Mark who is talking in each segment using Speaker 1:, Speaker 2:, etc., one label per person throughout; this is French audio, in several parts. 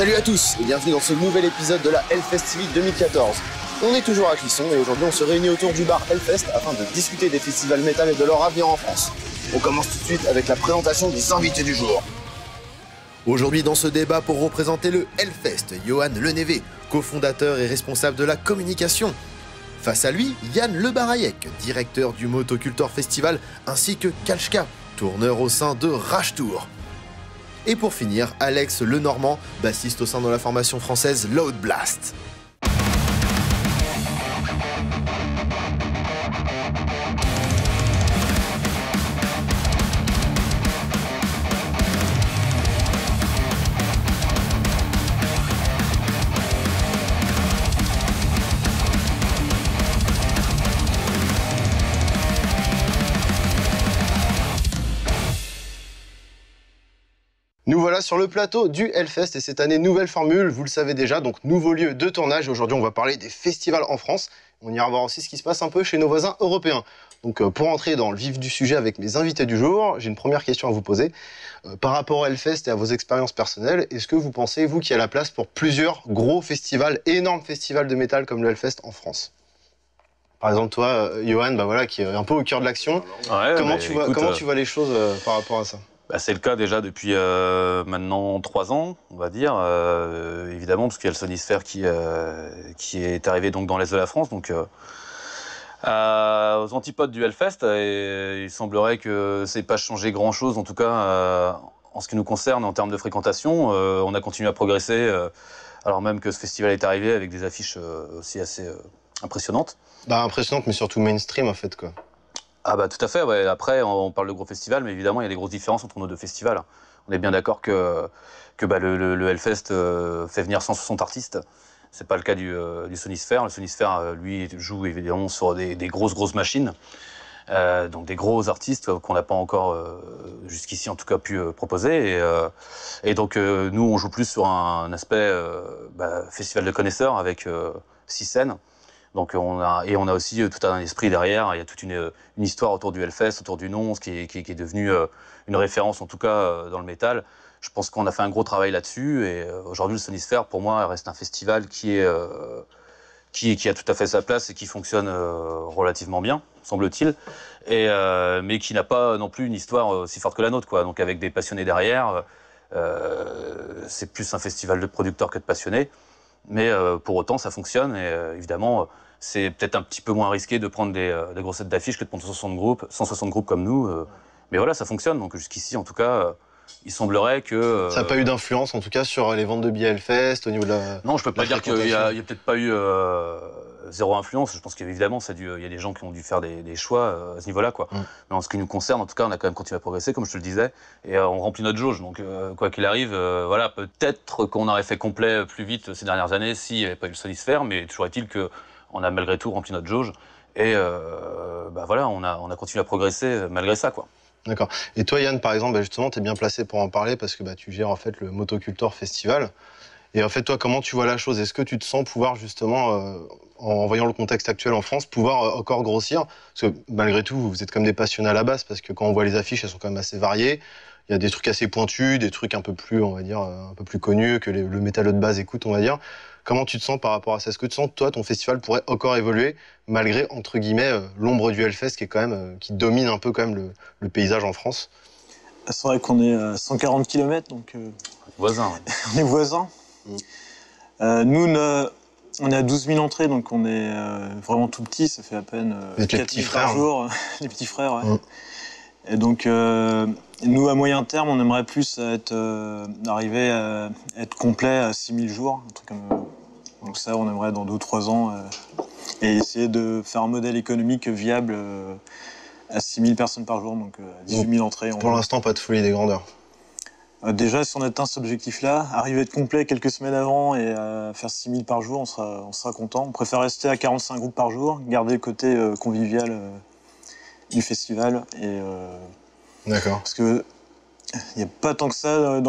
Speaker 1: Salut à tous et bienvenue dans ce nouvel épisode de la Hellfest TV 2014. On est toujours à Clisson et aujourd'hui on se réunit autour du bar Hellfest afin de discuter des festivals métal et de leur avenir en France. On commence tout de suite avec la présentation des invités du jour. Aujourd'hui dans ce débat pour représenter le Hellfest, Johan Lenévé, cofondateur et responsable de la communication. Face à lui, Yann Le Barayek, directeur du Motocultor Festival, ainsi que Kalchka, tourneur au sein de Rage Tour. Et pour finir, Alex Lenormand, bassiste au sein de la formation française Loud Blast. Nous voilà sur le plateau du Hellfest et cette année, nouvelle formule, vous le savez déjà, donc nouveau lieu de tournage. Aujourd'hui, on va parler des festivals en France. On ira voir aussi ce qui se passe un peu chez nos voisins européens. Donc pour entrer dans le vif du sujet avec mes invités du jour, j'ai une première question à vous poser. Par rapport au Hellfest et à vos expériences personnelles, est-ce que vous pensez, vous, qu'il y a la place pour plusieurs gros festivals, énormes festivals de métal comme le Hellfest en France ? Par exemple, toi, Johan, voilà, qui est un peu au cœur de l'action,
Speaker 2: ouais,
Speaker 1: comment tu vois les choses par rapport à ça ?
Speaker 2: C'est le cas déjà depuis maintenant 3 ans, on va dire, évidemment, parce qu'il y a le Sonisphere qui est arrivé donc dans l'Est de la France. Donc, aux antipodes du Hellfest, il semblerait que c'est pas changé grand-chose, en tout cas en ce qui nous concerne en termes de fréquentation. On a continué à progresser, alors même que ce festival est arrivé avec des affiches aussi assez impressionnantes.
Speaker 1: Impressionnante, mais surtout mainstream en fait, quoi.
Speaker 2: Tout à fait, ouais. Après, on parle de gros festivals, mais évidemment, il y a des grosses différences entre nos deux festivals. On est bien d'accord que le Hellfest fait venir 160 artistes. C'est pas le cas du Sonisphere. Le Sonisphere, lui, joue évidemment sur des grosses machines. Donc des gros artistes qu'on n'a pas encore, jusqu'ici en tout cas, pu proposer. Et donc, nous, on joue plus sur un aspect festival de connaisseurs avec 6 scènes. Donc on a aussi tout un esprit derrière, il y a toute une histoire autour du Hellfest, autour du nom, ce qui est devenu une référence en tout cas dans le métal. Je pense qu'on a fait un gros travail là-dessus et aujourd'hui le Sonisphere pour moi reste un festival qui a tout à fait sa place et qui fonctionne relativement bien, semble-t-il, mais qui n'a pas non plus une histoire aussi forte que la nôtre, quoi. Donc avec des passionnés derrière, c'est plus un festival de producteurs que de passionnés. Mais pour autant, ça fonctionne et évidemment, c'est peut-être un petit peu moins risqué de prendre des grosses têtes d'affiche que de prendre 160 groupes comme nous. Mais voilà, ça fonctionne. Donc jusqu'ici, en tout cas, il semblerait que...
Speaker 1: Ça n'a pas eu d'influence, en tout cas, sur les ventes de billets Hellfest, au niveau de la...
Speaker 2: Non, je peux pas dire qu'il y a peut-être pas eu zéro influence. Je pense qu'évidemment, il y a des gens qui ont dû faire des choix à ce niveau-là, quoi. Mais en ce qui nous concerne, en tout cas, on a quand même continué à progresser, comme je te le disais, et on remplit notre jauge. Donc, quoi qu'il arrive, voilà, peut-être qu'on aurait fait complet plus vite ces dernières années s'il n'y avait pas eu le Sonisphere, mais toujours est-il qu'on a malgré tout rempli notre jauge. Et voilà, on a continué à progresser malgré ça, quoi.
Speaker 1: D'accord. Et toi, Yann, par exemple, justement, tu es bien placé pour en parler parce que tu gères en fait le Motocultor Festival. Et en fait, toi, comment tu vois la chose? Est-ce que tu te sens pouvoir justement, en voyant le contexte actuel en France, pouvoir encore grossir? Parce que malgré tout, vous êtes comme des passionnés à la base, parce que quand on voit les affiches, elles sont quand même assez variées. Il y a des trucs assez pointus, des trucs un peu plus, on va dire, un peu plus connus que le métalleux de base écoute, on va dire. Comment tu te sens par rapport à ça? Est-ce que tu sens que toi, ton festival pourrait encore évoluer, malgré, entre guillemets, l'ombre du Hellfest qui est quand même, qui domine un peu quand même le paysage en France?
Speaker 3: C'est vrai qu'on est à 140 km, donc...
Speaker 2: Voisins. Ouais.
Speaker 3: On est voisins. Nous, on est à 12 000 entrées, donc on est vraiment tout petit, ça fait à peine 4 000 par jour. Les petits frères, ouais. Et donc, nous, à moyen terme, on aimerait plus arriver à être complet à 6 000 jours, un truc comme... Donc ça, on aimerait dans 2 ou 3 ans, et essayer de faire un modèle économique viable à 6 000 personnes par jour, donc 18 000 entrées.
Speaker 1: Pour l'instant, pas de folie des grandeurs.
Speaker 3: Déjà, si on atteint cet objectif-là, arriver à être complet quelques semaines avant et faire 6 000 par jour, on sera content. On préfère rester à 45 groupes par jour, garder le côté convivial du festival.
Speaker 1: D'accord.
Speaker 3: Parce que il n'y a pas tant que ça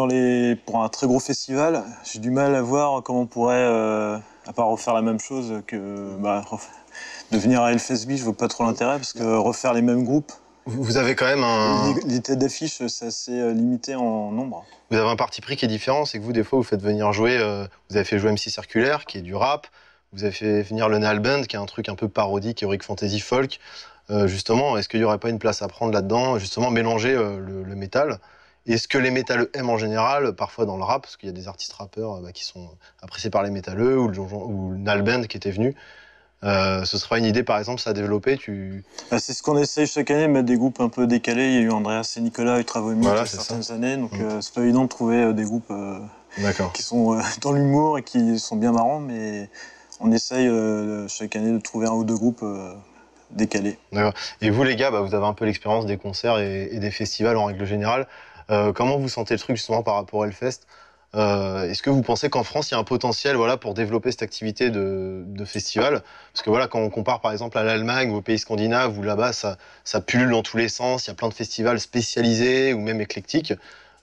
Speaker 3: pour un très gros festival. J'ai du mal à voir comment on pourrait, à part refaire la même chose, de venir à Hellfest Beach, je vois pas trop l'intérêt, parce que refaire les mêmes groupes,
Speaker 4: vous avez quand même un...
Speaker 3: Les têtes d'affiche, c'est assez limité en nombre.
Speaker 4: Vous avez un parti pris qui est différent, c'est que vous, des fois, vous faites venir jouer... vous avez fait jouer MC Circulaire, qui est du rap. Vous avez fait venir le Nal Band, qui est un truc un peu parodique, heroic fantasy folk. Justement, est-ce qu'il n'y aurait pas une place à prendre là-dedans? Justement, mélanger le métal. Et ce que les métalleux aiment en général, parfois dans le rap, parce qu'il y a des artistes rappeurs qui sont appréciés par les métalleux, ou le Nal Band qui était venu. Ce sera une idée, par exemple, ça a développé.
Speaker 3: C'est ce qu'on essaye chaque année, mettre des groupes un peu décalés. Il y a eu Andreas et Nicolas et Travaux il y a certaines années, donc c'est pas évident de trouver des groupes qui sont dans l'humour et qui sont bien marrants, mais on essaye chaque année de trouver un ou deux groupes décalés.
Speaker 4: D'accord. Et vous, les gars, vous avez un peu l'expérience des concerts et des festivals en règle générale. Comment vous sentez le truc justement par rapport au Hellfest? Est-ce que vous pensez qu'en France, il y a un potentiel pour développer cette activité de festival? Parce que quand on compare par exemple à l'Allemagne ou aux pays scandinaves, où là-bas ça pullule dans tous les sens, il y a plein de festivals spécialisés ou même éclectiques.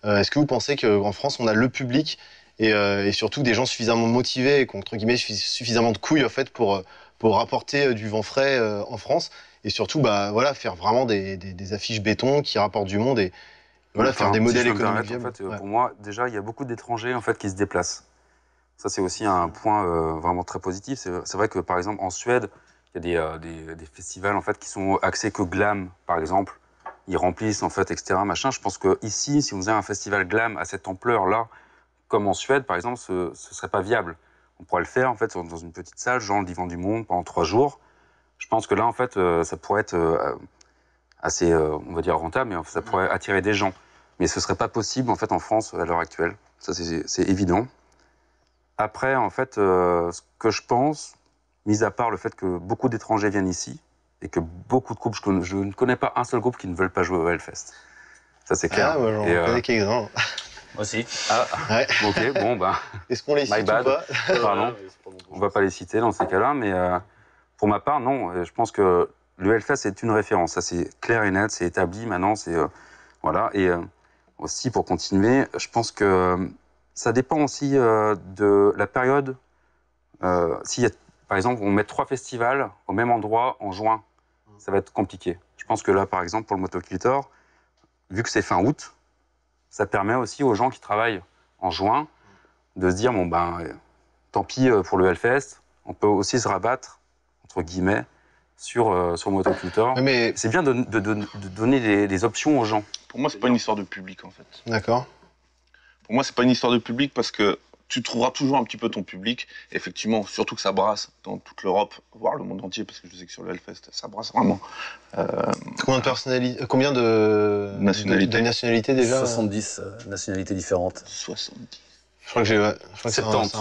Speaker 4: Est-ce que vous pensez qu'en France, on a le public et surtout des gens suffisamment motivés, entre guillemets, suffisamment de couilles en fait, pour apporter du vent frais en France et surtout faire vraiment des affiches béton qui rapportent du monde et faire des modèles économiques viables.
Speaker 2: Pour moi, déjà, il y a beaucoup d'étrangers en fait, qui se déplacent. Ça, c'est aussi un point vraiment très positif. C'est vrai que, par exemple, en Suède, il y a des festivals en fait, qui sont axés que glam, par exemple. Ils remplissent, en fait, etc. Machin. Je pense qu'ici, si on faisait un festival glam à cette ampleur-là, comme en Suède, par exemple, ce ne serait pas viable. On pourrait le faire en fait, dans une petite salle, genre le Divan du Monde, pendant 3 jours. Je pense que là, en fait, ça pourrait être... assez, on va dire, rentable, mais ça pourrait attirer des gens. Mais ce ne serait pas possible, en fait, en France, à l'heure actuelle. Ça, c'est évident. Après, en fait, ce que je pense, mis à part le fait que beaucoup d'étrangers viennent ici, et que beaucoup de groupes, je ne connais pas un seul groupe qui ne veut pas jouer au Hellfest. Ça, c'est clair.
Speaker 4: Ah, moi, j'en connais quelques-uns.
Speaker 2: Moi aussi. Ah, ouais. Ok, bon,
Speaker 4: Est-ce qu'on les cite ou pas?
Speaker 2: Pardon. On ne va pas les citer dans ces cas-là, mais pour ma part, non. Je pense que le Hellfest, c'est une référence. Ça, c'est clair et net, c'est établi. Maintenant, c'est... voilà. Et aussi, pour continuer, je pense que ça dépend aussi de la période. Si, par exemple, on met 3 festivals au même endroit en juin, ça va être compliqué. Je pense que là, par exemple, pour le Motocultor, vu que c'est fin août, ça permet aussi aux gens qui travaillent en juin de se dire, tant pis pour le Hellfest, on peut aussi se rabattre, entre guillemets, sur Motocultor.
Speaker 4: Mais...
Speaker 2: C'est bien de donner des options aux gens.
Speaker 5: Pour moi, c'est pas une histoire de public, en fait.
Speaker 4: D'accord.
Speaker 5: Pour moi, c'est pas une histoire de public parce que tu trouveras toujours un petit peu ton public. Effectivement, surtout que ça brasse dans toute l'Europe, voire le monde entier, parce que je sais que sur le Hellfest, ça brasse vraiment.
Speaker 4: Combien de nationalités déjà?
Speaker 2: 70 nationalités différentes.
Speaker 5: 70.
Speaker 4: Je crois que j'ai...
Speaker 2: 70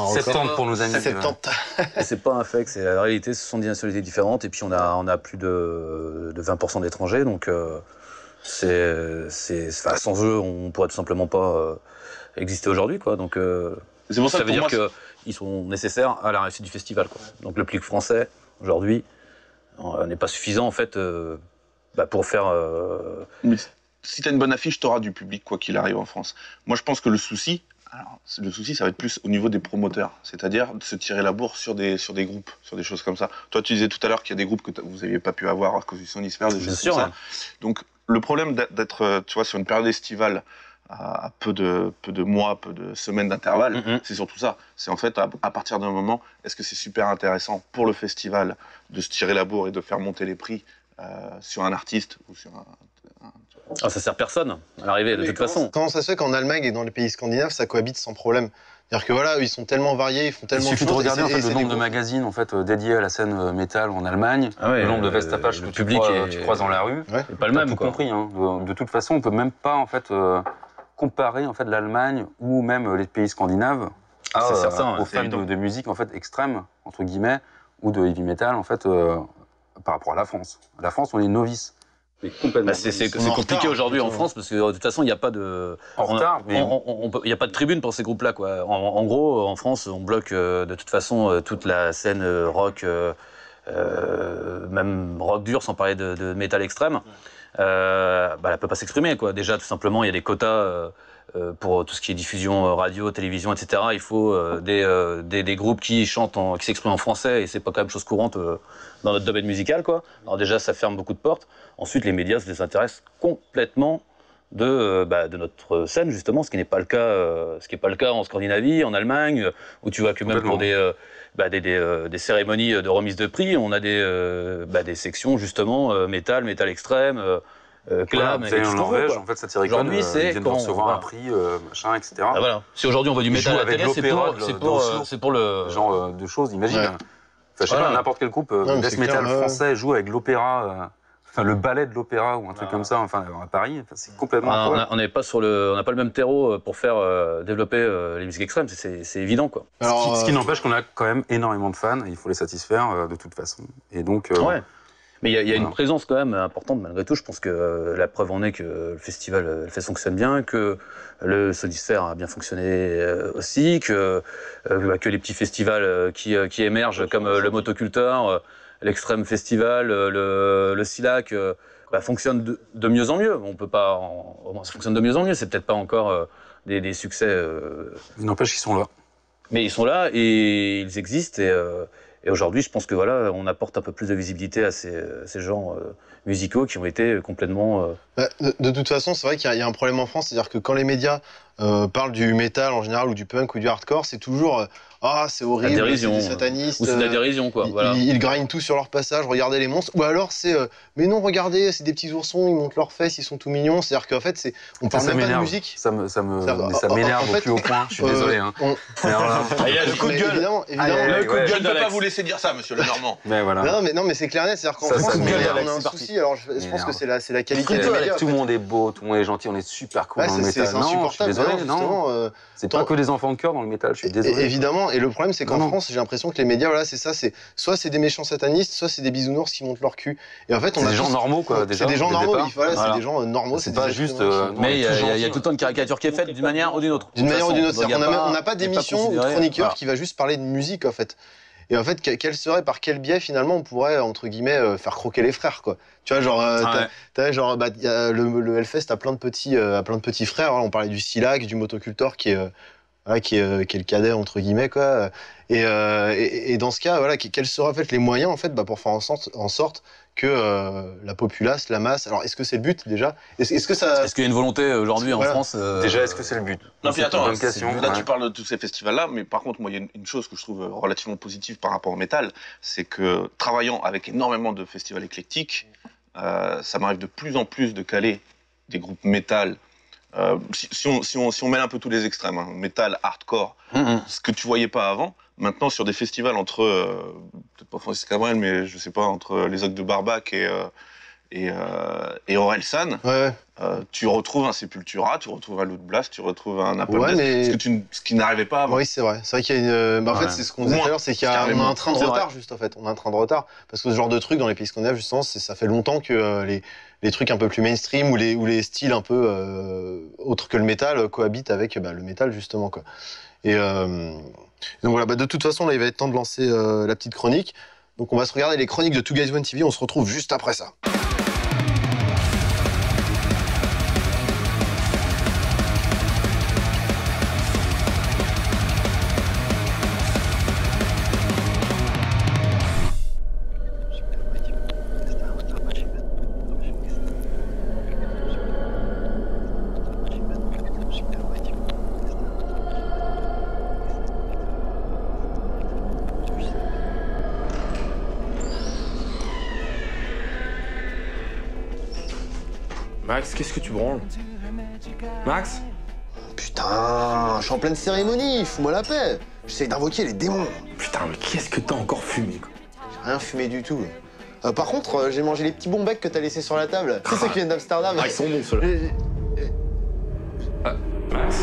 Speaker 2: pour nos amis.
Speaker 4: 70.
Speaker 2: Et c'est pas un fait, c'est la réalité, 70 nationalités différentes, et puis on a plus de 20% d'étrangers, donc sans eux, on pourrait tout simplement pas exister aujourd'hui, quoi. Donc
Speaker 5: c'est pour ça
Speaker 2: veut dire qu'ils sont nécessaires à la réussite du festival, quoi. Donc le public français, aujourd'hui, n'est pas suffisant, en fait, pour faire...
Speaker 5: Mais si t'as une bonne affiche, t'auras du public, quoi qu'il arrive en France. Moi, je pense que le souci, ça va être plus au niveau des promoteurs, c'est-à-dire de se tirer la bourre sur des groupes, sur des choses comme ça. Toi, tu disais tout à l'heure qu'il y a des groupes que vous n'aviez pas pu avoir à cause du Sonisphère, des choses comme ça. Donc, le problème d'être, tu vois, sur une période estivale, à peu de mois, peu de semaines d'intervalle, c'est surtout ça. C'est en fait, à partir d'un moment, est-ce que c'est super intéressant pour le festival de se tirer la bourre et de faire monter les prix sur un artiste ou sur un...
Speaker 2: ça sert personne à l'arrivée, de toute façon.
Speaker 4: Comment ça se fait qu'en Allemagne et dans les pays scandinaves, ça cohabite sans problème? C'est-à-dire que voilà, ils sont tellement variés, ils font tellement de choses.
Speaker 2: Il suffit de regarder en fait, le nombre de magazines en fait, dédiés à la scène métal en Allemagne, le nombre de vestapages que tu croises dans la rue.
Speaker 4: C'est
Speaker 2: pas le même, quoi. Compris, hein. De toute façon, on peut même pas en fait comparer en fait l'Allemagne ou même les pays scandinaves aux fans de musique en fait extrême entre guillemets ou de heavy metal en fait par rapport à la France. La France, on est novice. C'est compliqué aujourd'hui en France parce que de toute façon il n'y a pas de il n'y a pas de tribune pour ces groupes-là, quoi. En gros, en France, on bloque de toute façon toute la scène rock, même rock dur, sans parler de métal extrême. Elle peut pas s'exprimer, quoi. Déjà, tout simplement, il y a des quotas pour tout ce qui est diffusion radio, télévision, etc., il faut des groupes qui chantent, qui s'expriment en français, et c'est pas quand même chose courante dans notre domaine musical, quoi. Alors déjà, ça ferme beaucoup de portes. Ensuite, les médias se désintéressent complètement de notre scène, justement, ce qui n'est pas le cas en Scandinavie, en Allemagne, où tu vois que même pour des cérémonies de remise de prix, on a des sections, justement, métal extrême,
Speaker 6: Clam, vous allez en Norvège, en fait, Satyricon, ils viennent de recevoir un prix, machin, etc.
Speaker 2: Ah, voilà. Si aujourd'hui on voit du métal à la télé, c'est pour le
Speaker 6: genre de choses, imagine.
Speaker 4: Ouais.
Speaker 6: Enfin, je sais pas, n'importe quel groupe death metal français joue avec l'opéra, enfin le ballet de l'opéra ou un truc comme ça, enfin à Paris, c'est complètement.
Speaker 2: On n'a pas le même terreau pour faire développer les musiques extrêmes, c'est évident, quoi.
Speaker 6: Alors, ce qui n'empêche qu'on a quand même énormément de fans, et il faut les satisfaire de toute façon. Et donc.
Speaker 2: Ouais. Mais il y a une présence quand même importante malgré tout. Je pense que la preuve en est que le festival fonctionne bien, que le Sonisphère a bien fonctionné aussi, que les petits festivals qui émergent comme le Motoculteur, l'Extrême Festival, le SILAC fonctionnent de mieux en mieux. On peut pas, ça fonctionne de mieux en mieux. C'est peut-être pas encore des succès.
Speaker 6: Il n'empêche qu'ils sont là.
Speaker 2: Mais ils sont là et ils existent et aujourd'hui, je pense que voilà, on apporte un peu plus de visibilité à ces genres musicaux qui ont été complètement.
Speaker 4: De toute façon, c'est vrai qu'il y a un problème en France, c'est-à-dire que quand les médias parlent du métal en général ou du punk ou du hardcore, c'est toujours c'est horrible, c'est des satanistes.
Speaker 2: Ou c'est de la dérision, quoi. Voilà.
Speaker 4: Ils grindent tout sur leur passage, regardez les monstres. Ou alors c'est mais non, regardez, c'est des petits oursons, ils montent leurs fesses, ils sont tout mignons. C'est-à-dire qu'en fait, on parle même pas de musique.
Speaker 6: Ça m'énerve au plus haut point. Je suis désolé. Hein.
Speaker 5: Il y a le coup de gueule.
Speaker 4: Évidemment.
Speaker 5: Le coup de gueule. Je ne peux pas vous laisser dire ça, monsieur Lenormand.
Speaker 6: Mais voilà.
Speaker 4: Non, mais c'est clair net. C'est-à-dire qu'en France, on a un souci. Alors, je pense que c'est la qualité des médias.
Speaker 6: Tout le monde est beau, tout le monde est gentil, on est super cool dans le métal.
Speaker 4: C'est insupportable.
Speaker 6: Non, c'est pas que des enfants de cœur dans le métal, je suis désolé.
Speaker 4: Évidemment, et le problème c'est qu'en France, j'ai l'impression que les médias, voilà, c'est ça, soit c'est des méchants satanistes, soit c'est des bisounours qui montent leur cul. Et en fait,
Speaker 6: on a des gens normaux, quoi, déjà.
Speaker 4: C'est des gens normaux, c'est des gens normaux.
Speaker 6: C'est pas juste.
Speaker 2: Mais il y a tout le temps une caricature qui est faite d'une manière ou d'une autre.
Speaker 4: D'une manière ou d'une autre. On n'a pas d'émission ou de chroniqueur qui va juste parler de musique, en fait. Et en fait, par quel biais finalement on pourrait, entre guillemets, faire croquer les frères, quoi. Tu vois, genre, le Hellfest a plein de petits frères. On parlait du SILAC, du Motoculteur qui est le cadet, entre guillemets, quoi. Et dans ce cas, voilà, quels seraient en fait les moyens, en fait, pour faire en sorte que la populace, la masse. Alors, est-ce que c'est le but déjà ? Est-ce
Speaker 2: qu'il y a une volonté aujourd'hui en France
Speaker 6: Déjà, est-ce que c'est le but ?
Speaker 5: Non, puis attends, là tu parles de tous ces festivals-là, mais par contre, moi, il y a une chose que je trouve relativement positive par rapport au métal, c'est que travaillant avec énormément de festivals éclectiques, ça m'arrive de plus en plus de caler des groupes métal. Si on mêle un peu tous les extrêmes, métal, hardcore, ce que tu voyais pas avant. Maintenant, sur des festivals entre, peut-être pas Francis Cabrel, mais je sais pas, entre les Ogres de Barbac et Orelsan, tu retrouves un Sepultura, tu retrouves un Loot Blast, tu retrouves un Apple Death, ce qui n'arrivait pas avant.
Speaker 4: Oui, c'est vrai. C'est vrai qu'il y a en fait, c'est ce qu'on disait tout à l'heure, c'est qu'on a un train de retard, juste, en fait. On a un train de retard. Parce que ce genre de truc, dans les pays scandinaves, justement, ça fait longtemps que les trucs un peu plus mainstream ou les styles un peu autres que le métal cohabitent avec le métal, justement, quoi. Et donc voilà, de toute façon, là, il va être temps de lancer la petite chronique. Donc on va se regarder les chroniques de Two Guys One TV, on se retrouve juste après ça.
Speaker 7: Max, qu'est-ce que tu branles? Max?
Speaker 1: Putain, je suis en pleine cérémonie, fous-moi la paix. J'essaie d'invoquer les démons.
Speaker 7: Putain, mais qu'est-ce que t'as encore fumé, quoi?
Speaker 1: J'ai rien fumé du tout. Par contre, j'ai mangé les petits bons becs que t'as laissés sur la table. Tu sais, ceux qui viennent d'Amsterdam.
Speaker 7: Ah, ils sont bons, ceux-là. Max.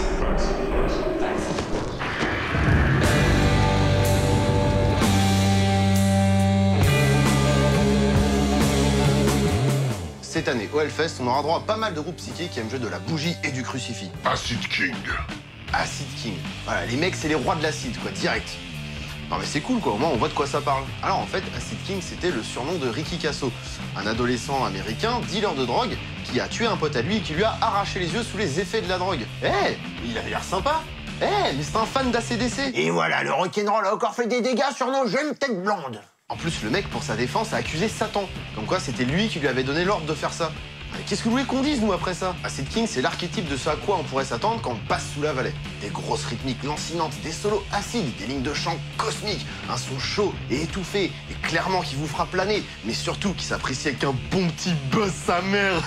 Speaker 1: Cette année, au Hellfest, on aura droit à pas mal de groupes psychés qui aiment jouer de la bougie et du crucifix.
Speaker 8: Acid King.
Speaker 1: Acid King. Voilà, les mecs, c'est les rois de l'acide, quoi, direct. Non mais c'est cool quoi, au moins on voit de quoi ça parle. Alors en fait, Acid King c'était le surnom de Ricky Kasso, un adolescent américain, dealer de drogue, qui a tué un pote à lui et qui lui a arraché les yeux sous les effets de la drogue. Il avait l'air sympa. Mais c'est un fan d'ACDC.
Speaker 8: Et voilà, le rock'n'roll a encore fait des dégâts sur nos jeunes têtes blondes.
Speaker 1: En plus, le mec, pour sa défense, a accusé Satan. Comme quoi, c'était lui qui lui avait donné l'ordre de faire ça. Qu'est-ce que vous voulez qu'on dise, nous, après ça? Acid King, c'est l'archétype de ce à quoi on pourrait s'attendre quand on passe sous la vallée. Des grosses rythmiques lancinantes, des solos acides, des lignes de chant cosmiques, un son chaud et étouffé, et clairement qui vous fera planer, mais surtout qui s'apprécie avec un bon petit buzz sa mère.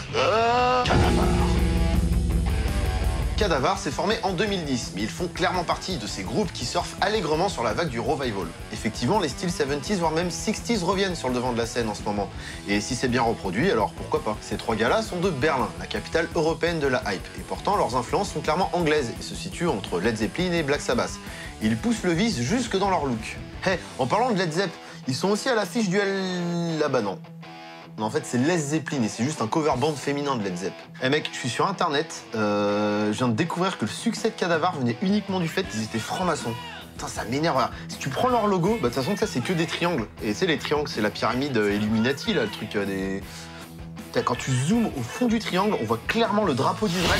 Speaker 1: Cadavar s'est formé en 2010, mais ils font clairement partie de ces groupes qui surfent allègrement sur la vague du revival. Effectivement, les styles 70s voire même 60s reviennent sur le devant de la scène en ce moment. Et si c'est bien reproduit, alors pourquoi pas? Ces trois gars-là sont de Berlin, la capitale européenne de la hype. Et pourtant, leurs influences sont clairement anglaises et se situent entre Led Zeppelin et Black Sabbath. Ils poussent le vice jusque dans leur look. En parlant de Led Zepp, ils sont aussi à l'affiche du Ah bah non. Non, en fait, c'est Led Zeppelin et c'est juste un cover band féminin de Led Zepp. Mec, je suis sur internet, je viens de découvrir que le succès de Cadavar venait uniquement du fait qu'ils étaient francs-maçons. Putain, ça m'énerve. Si tu prends leur logo, bah de toute façon, ça c'est que des triangles. Et tu sais, les triangles, c'est la pyramide Illuminati, là, le truc des. Quand tu zoomes au fond du triangle, on voit clairement le drapeau d'Israël.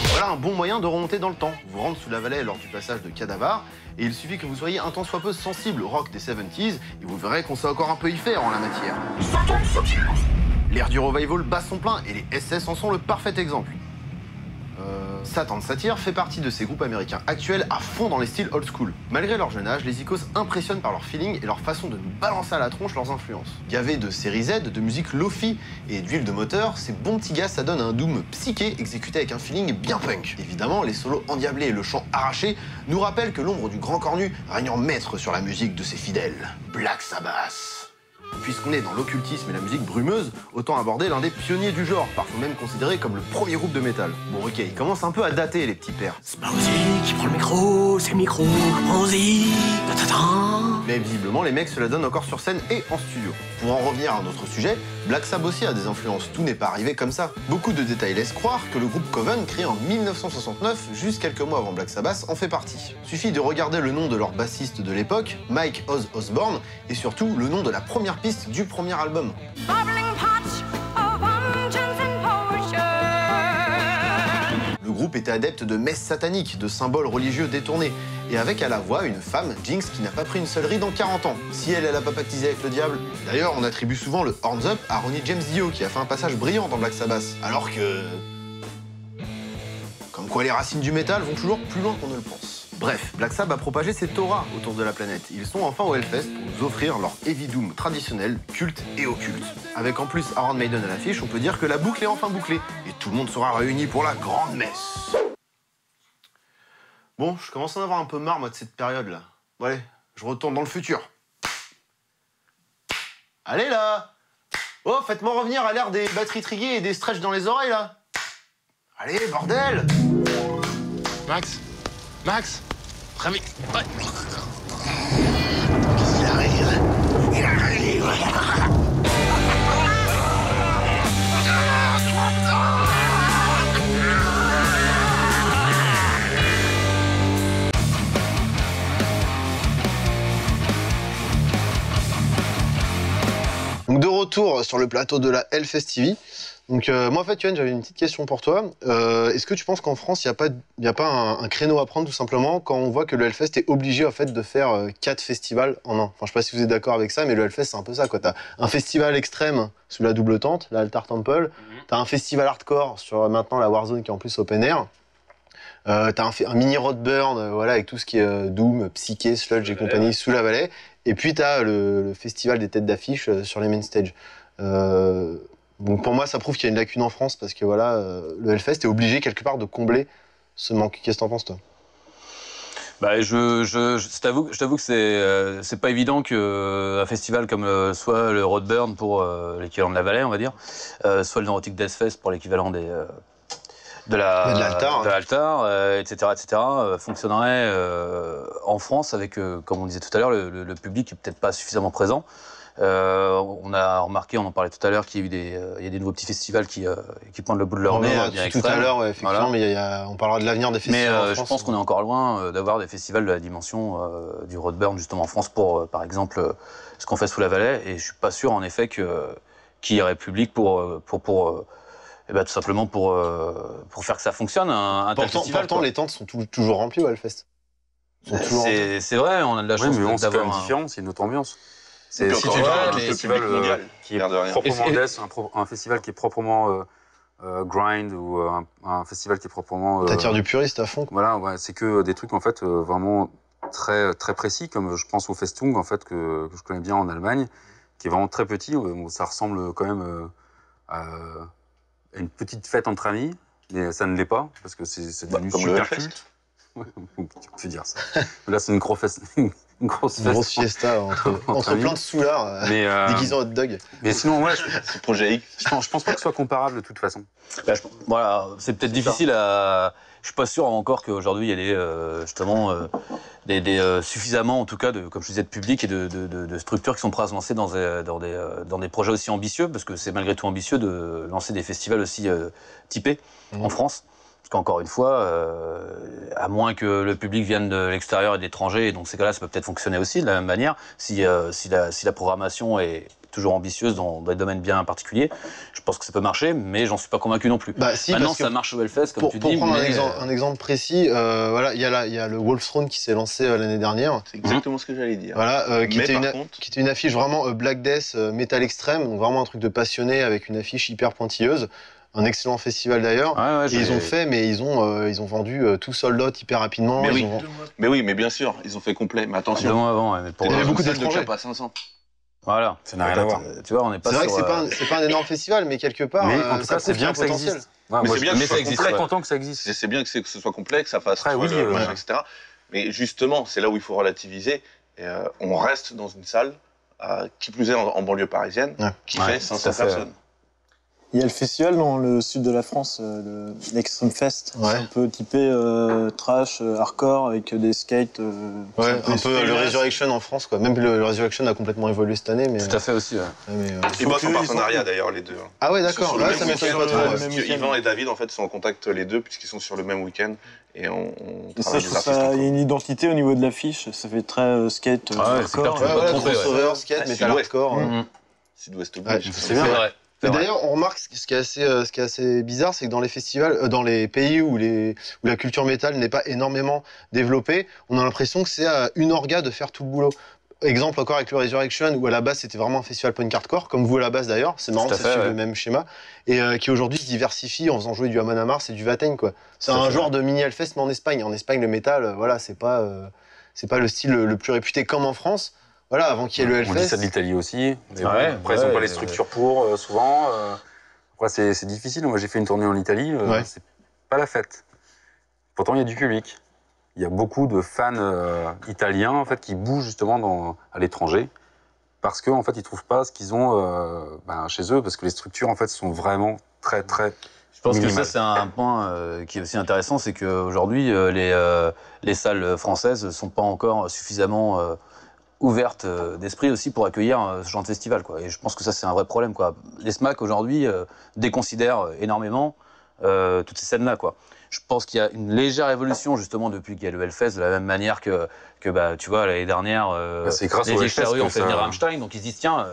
Speaker 1: Voilà un bon moyen de remonter dans le temps. Vous rentrez sous la vallée lors du passage de Cadavar, et il suffit que vous soyez un tant soit peu sensible au rock des 70s, et vous verrez qu'on sait encore un peu y faire en la matière. L'ère du revival bat son plein, et les SS en sont le parfait exemple. Satan Satyr fait partie de ces groupes américains actuels à fond dans les styles old school. Malgré leur jeune âge, les icos impressionnent par leur feeling et leur façon de nous balancer à la tronche leurs influences. Gavés de série Z, de musique lofi et d'huile de moteur, ces bons petits gars s'adonnent à un doom psyché exécuté avec un feeling bien punk. Évidemment, les solos endiablés et le chant arraché nous rappellent que l'ombre du grand cornu règne en maître sur la musique de ses fidèles, Black Sabbath. Puisqu'on est dans l'occultisme et la musique brumeuse, autant aborder l'un des pionniers du genre, parfois même considéré comme le premier groupe de métal. Bon ok, ils commencent un peu à dater les petits pères.
Speaker 8: C'est pas Ozzy qui prend le micro, c'est le micro, Ozzy,
Speaker 1: Mais visiblement, les mecs se la donnent encore sur scène et en studio. Pour en revenir à notre sujet, Black Sabbath aussi a des influences, tout n'est pas arrivé comme ça. Beaucoup de détails laissent croire que le groupe Coven, créé en 1969, juste quelques mois avant Black Sabbath, en fait partie. Suffit de regarder le nom de leur bassiste de l'époque, Mike Oz Osborne, et surtout le nom de la première piste du premier album. Le groupe était adepte de messes sataniques, de symboles religieux détournés, et avec à la voix une femme, Jinx, qui n'a pas pris une seule ride en 40 ans. Si elle a pas pactisé avec le diable. D'ailleurs, on attribue souvent le Horns Up à Ronnie James Dio, qui a fait un passage brillant dans Black Sabbath. Alors que... Comme quoi les racines du métal vont toujours plus loin qu'on ne le pense. Bref, Black Sabbath a propagé ses Torahs autour de la planète. Ils sont enfin au Hellfest pour nous offrir leur heavy doom traditionnel, culte et occulte. Avec en plus Iron Maiden à l'affiche, on peut dire que la boucle est enfin bouclée. Et tout le monde sera réuni pour la grande messe. Bon, je commence à en avoir un peu marre, moi, de cette période-là. Bon, allez, je retourne dans le futur. Allez, là! Oh, faites-moi revenir à l'ère des batteries triées et des stretches dans les oreilles, là! Allez, bordel!
Speaker 7: Max? Max? Très vite. Ouais.
Speaker 8: Il arrive. Il arrive.
Speaker 4: Donc de retour sur le plateau de la Hellfest TV. Donc moi en fait, Yoann, j'avais une petite question pour toi. Est-ce que tu penses qu'en France, il n'y a pas un créneau à prendre tout simplement quand on voit que le Hellfest est obligé en fait de faire 4 festivals en un? Enfin, je sais pas si vous êtes d'accord avec ça, mais le Hellfest c'est un peu ça quoi. T'as un festival extrême sous la double tente, l'Altar Temple. T'as un festival hardcore sur maintenant la Warzone qui est en plus open air. T'as un mini Roadburn, voilà, avec tout ce qui est Doom, Psyché, Sludge et compagnie sous la vallée. Et puis t'as le festival des têtes d'affiche sur les main stage. Donc pour moi, ça prouve qu'il y a une lacune en France parce que voilà, le Hellfest est obligé quelque part de combler ce manque. Qu'est-ce que t'en penses toi?
Speaker 2: Bah, je t'avoue que c'est pas évident qu'un festival comme soit le Roadburn pour l'équivalent de la Vallée, on va dire, soit le Neurotic Death Fest pour l'équivalent de l'Altar, etc., fonctionnerait en France avec, comme on disait tout à l'heure, le public qui est peut-être pas suffisamment présent. On a remarqué, on en parlait tout à l'heure, qu'il y a eu il y a des nouveaux petits festivals qui pointent le bout de leur nez.
Speaker 4: Tout à l'heure, ouais, effectivement, voilà. Mais on parlera de l'avenir des festivals en France.
Speaker 2: Je pense qu'on est encore loin d'avoir des festivals de la dimension du Roadburn, justement, en France, pour, par exemple, ce qu'on fait sous la Valais. Et je suis pas sûr, en effet, qu'il y aurait public pour tout simplement pour faire que ça fonctionne.
Speaker 4: Pourtant, les tentes sont toujours remplies au Hellfest.
Speaker 2: C'est vrai, on a de la chance
Speaker 6: d'avoir une différence, c'est une autre ambiance.
Speaker 5: C'est si tu
Speaker 6: un festival qui est proprement death, un festival qui est proprement grind ou un festival qui est proprement.
Speaker 4: T'attires du puriste à fond.
Speaker 6: Voilà, ouais, c'est que des trucs en fait vraiment très très précis, comme je pense au Festung en fait que je connais bien en Allemagne, qui est vraiment très petit. Ça ressemble quand même à une petite fête entre amis, mais ça ne l'est pas parce que c'est devenu super culte. Ouais, on peut dire ça. Là, c'est une grosse
Speaker 4: fiesta entre plein de soulards déguisés en hot dog.
Speaker 6: Mais sinon, ouais,
Speaker 5: c'est projet X.
Speaker 6: Je pense pas que ce soit comparable de toute façon.
Speaker 2: Voilà, c'est peut-être difficile à. Je suis pas sûr encore qu'aujourd'hui il y ait des suffisamment, en tout cas, comme je disais, de public et de structures qui sont prêtes à se lancer dans des projets aussi ambitieux, parce que c'est malgré tout ambitieux de lancer des festivals aussi typés en France. Parce qu'encore une fois, à moins que le public vienne de l'extérieur et de l'étranger, et donc ces cas-là, ça peut peut-être fonctionner aussi de la même manière, si la programmation est toujours ambitieuse dans des domaines bien particuliers, je pense que ça peut marcher, mais j'en suis pas convaincu non plus. Maintenant, ça marche au Hellfest, comme tu dis.
Speaker 4: Pour prendre un exemple précis, voilà, il y a le Wolfstone qui s'est lancé l'année dernière.
Speaker 5: C'est exactement ce que j'allais dire.
Speaker 4: Voilà, qui était une affiche vraiment Black Death, métal extrême, donc vraiment un truc de passionné avec une affiche hyper pointilleuse. Un excellent festival d'ailleurs. Ils ont fait, mais ils ont vendu tout sold out hyper rapidement.
Speaker 5: Mais bien sûr, ils ont fait complet. Mais attention.
Speaker 2: 2 mois avant, mais
Speaker 4: il y avait beaucoup d'étrangers.
Speaker 5: Pas 500.
Speaker 2: Voilà,
Speaker 6: ça n'a rien à voir.
Speaker 2: Tu vois, on n'est pas.
Speaker 4: C'est vrai que c'est pas un énorme festival, mais quelque part,
Speaker 6: mais en tout cas, c'est bien que ça existe.
Speaker 5: Mais c'est bien que ça existe.
Speaker 6: Je suis content que ça existe.
Speaker 5: C'est bien que ce soit complet, que ça fasse etc. Mais justement, c'est là où il faut relativiser. On reste dans une salle, qui plus est en banlieue parisienne, qui fait 500 personnes.
Speaker 3: Il y a le festival dans le sud de la France, l'Extreme Fest. C'est un peu typé trash, hardcore, avec des skates.
Speaker 4: Un peu le Resurrection en France, quoi. Même le Resurrection a complètement évolué cette année. Mais,
Speaker 2: tout à fait aussi.
Speaker 5: Ils bossent en partenariat d'ailleurs, les deux.
Speaker 4: Ah ouais, d'accord.
Speaker 5: Ça m'étonne pas trop. Yvan et David, en fait, sont en contact les deux, puisqu'ils sont sur le même week-end. Et on travaille des artistes.
Speaker 3: Il y a une identité au niveau de l'affiche. Ça fait très skate, hardcore.
Speaker 4: Crossover, skate, metal hardcore.
Speaker 5: Sud-Ouest
Speaker 2: c'est bien vrai.
Speaker 4: D'ailleurs, on remarque ce qui est assez bizarre, c'est que dans les festivals, dans les pays où la culture métal n'est pas énormément développée, on a l'impression que c'est à une orga de faire tout le boulot. Exemple encore avec le Resurrection, où à la base c'était vraiment un festival punk hardcore, comme vous à la base d'ailleurs, c'est marrant, ça suit le même schéma, et qui aujourd'hui se diversifie en faisant jouer du Amon Amarth et du Vaten, quoi. C'est un genre de mini Hellfest, mais en Espagne. En Espagne, le métal, voilà, c'est pas le style le plus réputé comme en France. Voilà, avant qu'il y ait le Hellfest.
Speaker 6: On dit ça de l'Italie aussi. Après, ils n'ont pas les structures pour, souvent. Après, c'est difficile. Moi, j'ai fait une tournée en Italie. C'est pas la fête. Pourtant, il y a du public. Il y a beaucoup de fans italiens, en fait, qui bougent justement à l'étranger. Parce qu'en fait, ils trouvent pas ce qu'ils ont chez eux. Parce que les structures, en fait, sont vraiment très, très...
Speaker 2: Je pense que ça, c'est un point qui est aussi intéressant. C'est qu'aujourd'hui, les salles françaises ne sont pas encore suffisamment... ouverte d'esprit aussi pour accueillir ce genre de festival, quoi. Et je pense que ça, c'est un vrai problème, quoi. Les SMAC, aujourd'hui, déconsidèrent énormément toutes ces scènes-là, quoi. Je pense qu'il y a une légère évolution, justement, depuis qu'il y a le Hellfest, de la même manière que tu vois, l'année dernière, les Hellfest ont fait venir Rammstein, donc ils se disent, tiens,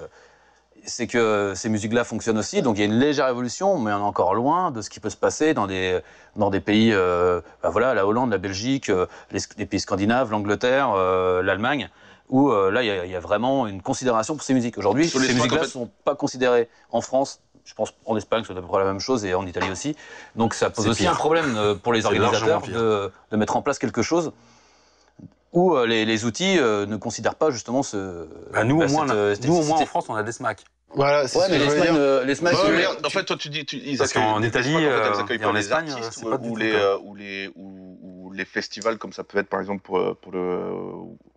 Speaker 2: c'est que ces musiques-là fonctionnent aussi, donc il y a une légère évolution, mais on est encore loin de ce qui peut se passer dans des pays, voilà, la Hollande, la Belgique, les pays scandinaves, l'Angleterre, l'Allemagne, où là, il y a vraiment une considération pour ces musiques. Aujourd'hui, ces musiques-là ne sont pas considérées en France. Je pense en Espagne, c'est à peu près la même chose, et en Italie aussi. Donc ça pose aussi un problème pour les organisateurs de mettre en place quelque chose où les outils ne considèrent pas justement ce...
Speaker 6: nous, au moins, en France, on a des SMAC.
Speaker 4: Voilà, c'est
Speaker 2: mais les SMAC...
Speaker 5: En fait, toi, tu dis...
Speaker 6: Parce qu'en Italie et en Espagne, c'est pas
Speaker 5: ou les festivals, comme ça peut être, par exemple, pour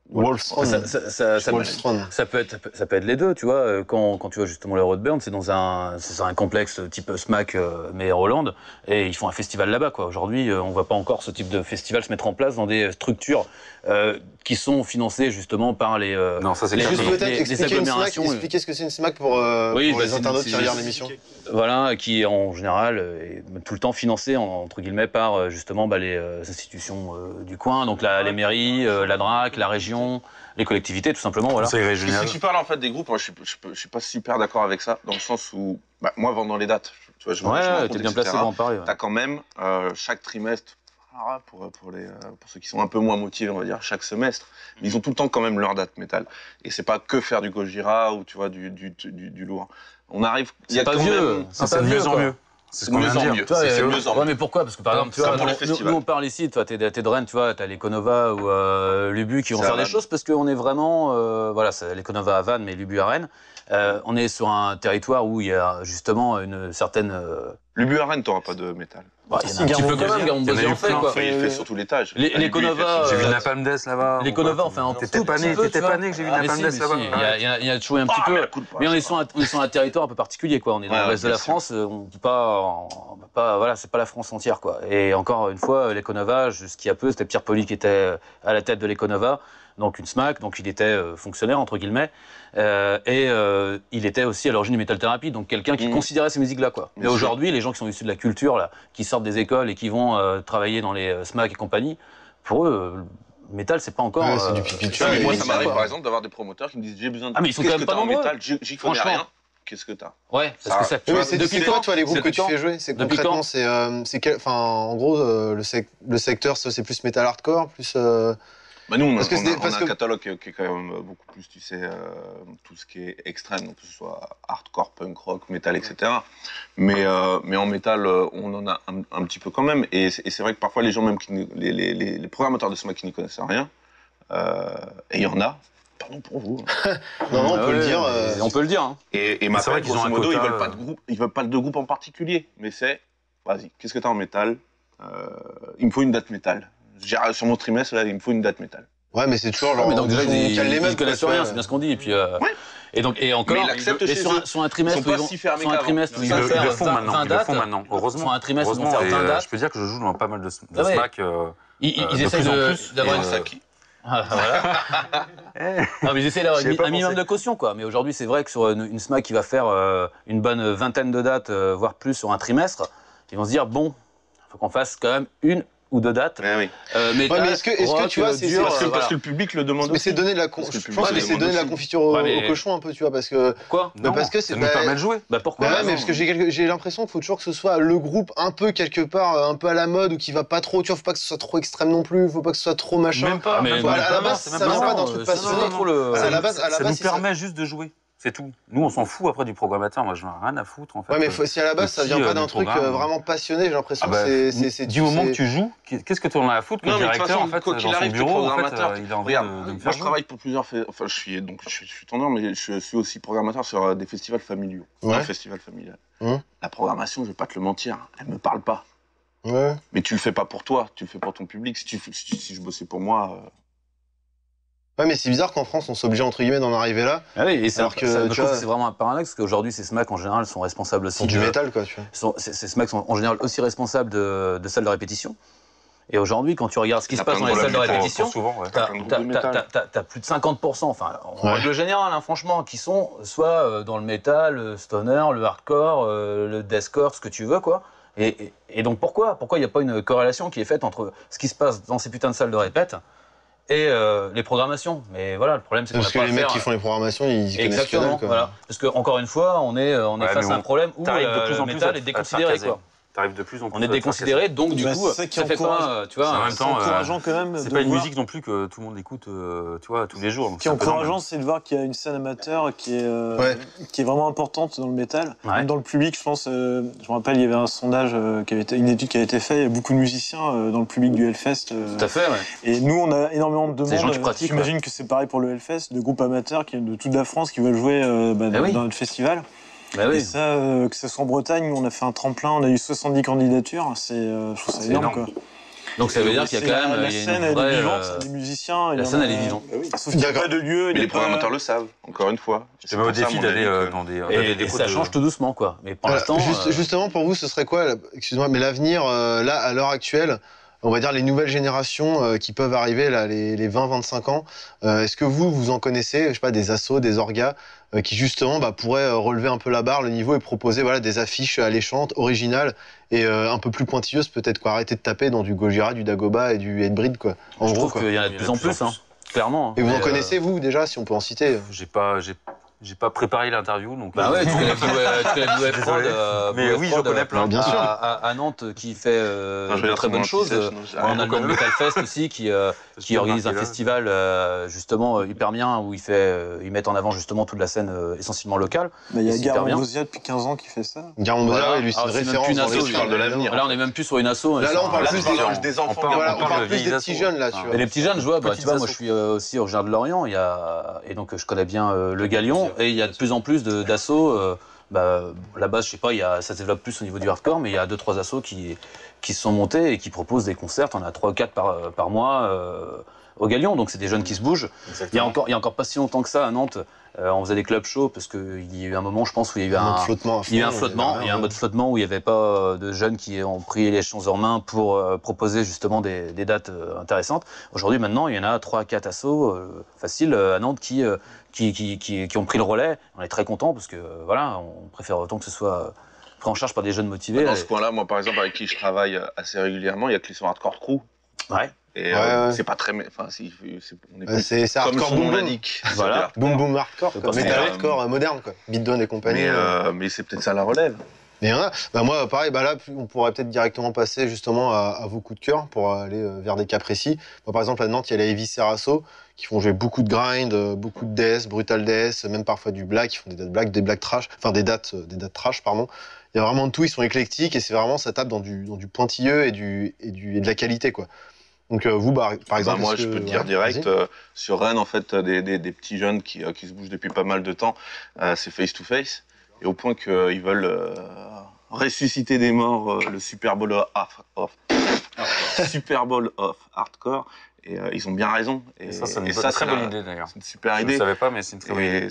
Speaker 4: Wolfstone.
Speaker 2: Ça peut être les deux, tu vois. Quand tu vois justement le Roadburn, c'est dans un complexe type SMAC, mais en Hollande, et ils font un festival là-bas, quoi. Aujourd'hui, on voit pas encore ce type de festival se mettre en place dans des structures qui sont financées justement par les
Speaker 6: non, ça c'est
Speaker 4: juste peut-être
Speaker 2: agglomérations.
Speaker 4: Expliquer ce que c'est une SMAC pour les internautes qui regardent l'émission.
Speaker 2: Voilà, qui en général est tout le temps financée entre guillemets par justement les institutions du coin, donc les mairies, la DRAC, la région, les collectivités, tout simplement. Voilà.
Speaker 6: C'est régional.
Speaker 5: Si tu parles en fait des groupes, moi je suis pas super d'accord avec ça, dans le sens où moi vendant les dates, tu vois, je
Speaker 2: t'es bien placé pour en parler.
Speaker 5: T'as quand même chaque trimestre. Pour ceux qui sont un peu moins motivés, on va dire, chaque semestre, mais ils ont tout le temps quand même leur date métal. Et c'est pas que faire du Gojira ou tu vois du lourd. On arrive.
Speaker 2: C'est pas vieux.
Speaker 6: C'est de mieux en mieux.
Speaker 5: C'est de mieux en mieux. C'est de mieux en mieux.
Speaker 2: Mais pourquoi ? Parce que par exemple, tu vois, nous on parle ici, toi t'es de Rennes, tu vois, t'as l'Econova ou Lubu qui vont faire des choses parce qu'on est vraiment, voilà, c'est l'Econova à Vannes, mais Lubu à Rennes. On est sur un territoire où il y a justement une certaine.
Speaker 5: Lubu à Rennes, t'auras pas de métal.
Speaker 2: Bah, il y en a un petit peu quand même, Garambosier en fait, quoi.
Speaker 5: Il fait surtout l'étage.
Speaker 2: Les Conova.
Speaker 6: J'ai vu Napalm Death là-bas.
Speaker 2: Les Conova, enfin,
Speaker 6: t'étais pas né que j'ai vu Napalm Death là-bas.
Speaker 2: Il y a toujours un petit peu. Mais on est sur un territoire un peu particulier, quoi. On est dans le reste de la France. On peut pas, voilà, c'est pas la France entière, quoi. Et encore une fois, les Conova, jusqu'il y a peu, c'était Pierre Poli qui était à la tête de l'Econova. Donc une SMAC, donc il était fonctionnaire entre guillemets, et il était aussi à l'origine du Metal Therapy, donc quelqu'un qui considérait ces musiques-là, quoi. Mais aujourd'hui, les gens qui sont issus de la culture, là, qui sortent des écoles et qui vont travailler dans les SMAC et compagnie, pour eux, le métal, c'est pas encore.
Speaker 4: C'est du pipi.
Speaker 5: Moi, ça m'arrive par exemple d'avoir des promoteurs qui me disent j'ai besoin de.
Speaker 2: Ah mais ils sont quand même pas nombreux.
Speaker 5: J'y connais rien. Qu'est-ce que t'as ?
Speaker 2: Ouais, parce que ça.
Speaker 4: Depuis quand, toi, les groupes que tu fais jouer, c'est concrètement, en gros, le secteur, c'est plus metal hardcore, plus.
Speaker 5: Bah nous, on a un catalogue qui est quand même beaucoup plus, tu sais, tout ce qui est extrême, donc que ce soit hardcore, punk rock, metal, etc. Mais en métal, on en a un petit peu quand même. Et c'est vrai que parfois, les gens, même les programmateurs de SMAC qui n'y connaissent rien, et il y en a, pardon pour vous.
Speaker 4: Non, on peut le dire.
Speaker 2: On peut le dire. Hein.
Speaker 5: Et ma fait, grosso modo, ils veulent pas de groupe en particulier. Mais c'est, vas-y, qu'est-ce que t'as en métal ? Il me faut une date métal. Sur mon trimestre, là, il me faut une date métal.
Speaker 4: Ouais, mais c'est toujours genre.
Speaker 2: Mais donc déjà,
Speaker 4: ils
Speaker 2: connaissent rien, c'est bien ce qu'on dit. Et puis, et encore.
Speaker 5: Mais ils l'acceptent chez eux.
Speaker 2: Sur un trimestre,
Speaker 5: ils
Speaker 6: le font maintenant. Heureusement.
Speaker 2: Sur un trimestre, ils vont faire 20 dates.
Speaker 6: Je peux dire que je joue dans pas mal de SMAC.
Speaker 2: Ils essayent d'avoir une
Speaker 5: Saki.
Speaker 2: Voilà. Non, mais ils essaient d'avoir un minimum de caution, quoi. Mais aujourd'hui, c'est vrai que sur une SMAC qui va faire une bonne vingtaine de dates, voire plus sur un trimestre, ils vont se dire bon, il faut qu'on fasse quand même une ou de dates.
Speaker 5: Oui.
Speaker 4: Mais est-ce que tu vois, c'est
Speaker 5: parce que le public le demande.
Speaker 4: Mais c'est donner de la je pense que c'est donner de la confiture au cochon un peu, tu vois, parce que
Speaker 2: quoi
Speaker 4: parce que c'est
Speaker 6: ça nous permet de jouer.
Speaker 4: Bah pourquoi mais parce que j'ai l'impression qu'il faut toujours que ce soit le groupe un peu quelque part un peu à la mode ou qui va pas trop, tu vois, faut pas que ce soit trop extrême non plus, faut pas que ce soit trop machin.
Speaker 6: Même pas.
Speaker 4: À la base, ça vient pas d'un truc passionné. À la base,
Speaker 6: ça nous permet juste de jouer. C'est tout. Nous, on s'en fout après du programmateur. Moi, je n'en ai rien à foutre, en fait.
Speaker 4: Ouais, mais si à la base, ça vient pas d'un truc vraiment passionné, j'ai l'impression que c'est...
Speaker 6: Du moment que tu joues, qu'est-ce que tu en as à foutre que le directeur, en fait, dans son bureau, en fait, il a envie de me faire jouer.
Speaker 5: Moi, je travaille pour plusieurs... Enfin, je suis tendeur, mais je suis aussi programmateur sur des festivals familiaux. Un festival familial. La programmation, je vais pas te le mentir, elle me parle pas.
Speaker 4: Ouais.
Speaker 5: Mais tu le fais pas pour toi, tu le fais pour ton public. Si je bossais pour moi...
Speaker 4: Ouais, mais c'est bizarre qu'en France, on s'oblige entre guillemets d'en arriver là.
Speaker 2: Ah oui, et je trouve que c'est vraiment un paradoxe, parce qu'aujourd'hui, ces SMAC, en général, sont responsables aussi...
Speaker 4: Pour du métal, quoi, tu vois.
Speaker 2: Ces SMAC sont en général aussi responsables de salles de répétition. Et aujourd'hui, quand tu regardes ce qui se passe dans les salles de répétition, t'as plus de 50%, enfin, en règle générale, hein, franchement, qui sont soit dans le métal, le stoner, le hardcore, le deathcore, ce que tu veux, quoi. Et donc pourquoi il n'y a pas une corrélation qui est faite entre ce qui se passe dans ces putains de salles de répète et les programmations? Mais voilà, le problème, c'est qu'on n'a pas
Speaker 4: parce que les mecs qui font les programmations, ils connaissent que dalle, quoi.
Speaker 2: Voilà. Parce que encore une fois, on est face à un problème où le métal est déconsidéré, quoi.
Speaker 6: T'arrives de plus en plus.
Speaker 2: On est déconsidéré, donc du coup, ça fait pas, tu vois.
Speaker 6: En même temps,
Speaker 3: encourageant quand même.
Speaker 6: C'est pas une musique non plus que tout le monde écoute, tu vois, tous les jours.
Speaker 3: Ce qui est encourageant, c'est de voir qu'il y a une scène amateur qui est vraiment importante dans le métal. Même dans le public, je pense. Je me rappelle, il y avait un sondage une étude qui a été faite. Il y a beaucoup de musiciens dans le public du Hellfest.
Speaker 2: Tout à fait. Ouais.
Speaker 3: Et nous, on a énormément de demandes.
Speaker 2: Des gens qui pratiquent.
Speaker 3: J'imagine que c'est pareil pour le Hellfest, de groupes amateurs de toute la France qui veulent jouer dans notre festival.
Speaker 2: Bah oui.
Speaker 3: Et ça, que ce soit en Bretagne, on a fait un tremplin, on a eu 70 candidatures, je trouve ça énorme, quoi.
Speaker 2: Donc ça veut dire qu'il y a quand même
Speaker 3: la scène elle est vivante, des musiciens.
Speaker 2: La scène elle est vivante.
Speaker 3: Sauf qu'il n'y a pas de lieu.
Speaker 5: Mais les programmateurs le savent, encore une fois.
Speaker 6: Je me mets au défi d'aller dans des
Speaker 2: et ça change tout doucement, quoi. Mais pour l'instant.
Speaker 4: Justement, pour vous, ce serait quoi, excuse-moi, mais l'avenir, là, à l'heure actuelle, on va dire les nouvelles générations qui peuvent arriver, là, les 20-25 ans, est-ce que vous en connaissez, je sais pas, des assos, des orgas, qui justement pourraient relever un peu la barre, le niveau, et proposer des affiches alléchantes, originales, et un peu plus pointilleuses peut-être, quoi. Arrêter de taper dans du Gojira, du Dagoba et du Hatebreed, quoi.
Speaker 2: Je trouve qu'il y en a de plus en plus, clairement.
Speaker 4: Et vous en connaissez, vous, déjà, si on peut en citer?
Speaker 6: J'ai pas préparé l'interview, donc.
Speaker 2: Bah ouais, tu connais Blue Prod.
Speaker 6: Mais oui, je connais plein.
Speaker 4: Bien sûr.
Speaker 2: À Nantes, qui fait de très bonnes choses. On a le Metal Fest aussi, qui organise un festival justement hyper bien, où ils mettent en avant justement toute la scène essentiellement locale.
Speaker 3: Mais il y a Garand Bosia depuis 15 ans qui fait ça.
Speaker 4: Garand Bosia, lui, c'est une référence dans les
Speaker 5: parle de l'avenir.
Speaker 2: Là, on est même plus sur une asso.
Speaker 4: Là, on parle plus
Speaker 5: des enfants.
Speaker 4: On parle plus des petits jeunes, là, tu vois.
Speaker 2: Et les petits jeunes, je vois, tu vois, moi je suis aussi originaire de Lorient, et donc je connais bien le Galion. Et il y a de plus en plus d'assauts. Là-bas, je sais pas, ça se développe plus au niveau du hardcore, mais il y a 2-3 assos qui se sont montés et qui proposent des concerts. On a 3 ou 4 par mois au Galion, donc c'est des jeunes qui se bougent. Il y a encore pas si longtemps que ça à Nantes, on faisait des club shows parce qu'il y a eu un moment, je pense, où il y a eu un mode flottement où il n'y avait pas de jeunes qui ont pris les choses en main pour proposer justement des dates intéressantes. Aujourd'hui, maintenant, il y en a 3 à 4 assos faciles à Nantes qui ont pris le relais. On est très contents parce que voilà, on préfère autant que ce soit pris en charge par des jeunes motivés.
Speaker 5: Dans ce coin-là, moi par exemple, avec qui je travaille assez régulièrement, il y a Clisson Hardcore Crew.
Speaker 2: Ouais.
Speaker 5: Et c'est pas très. Enfin, on est
Speaker 4: c'est
Speaker 5: comme
Speaker 4: hardcore
Speaker 5: son nom
Speaker 4: boom
Speaker 5: l'indique.
Speaker 2: Voilà.
Speaker 4: Boom boom hardcore, metal hardcore moderne, quoi. Beatdown et compagnie.
Speaker 5: Mais c'est peut-être ça la relève.
Speaker 4: Mais il y en a. Moi, pareil, là, on pourrait peut-être directement passer justement à vos coups de cœur pour aller vers des cas précis. Moi, par exemple, à Nantes, il y a la Heavy Serasso qui font jouer beaucoup de grind, beaucoup de death, brutal death, même parfois du black. Ils font des dates black, des black trash, enfin des dates trash, pardon. Il y a vraiment de tout. Ils sont éclectiques et c'est vraiment, ça tape dans du pointilleux et de la qualité, quoi. Donc vous, par exemple,
Speaker 5: moi, je peux te dire direct, sur Rennes, en fait, des petits jeunes qui se bougent depuis pas mal de temps, c'est Face to Face, et au point qu'ils veulent ressusciter des morts, le Super Bowl of Hardcore, et ils ont bien raison. Et
Speaker 6: ça, c'est une très bonne idée d'ailleurs.
Speaker 5: C'est une super idée.
Speaker 6: Je ne savais pas, mais c'est une très bonne idée.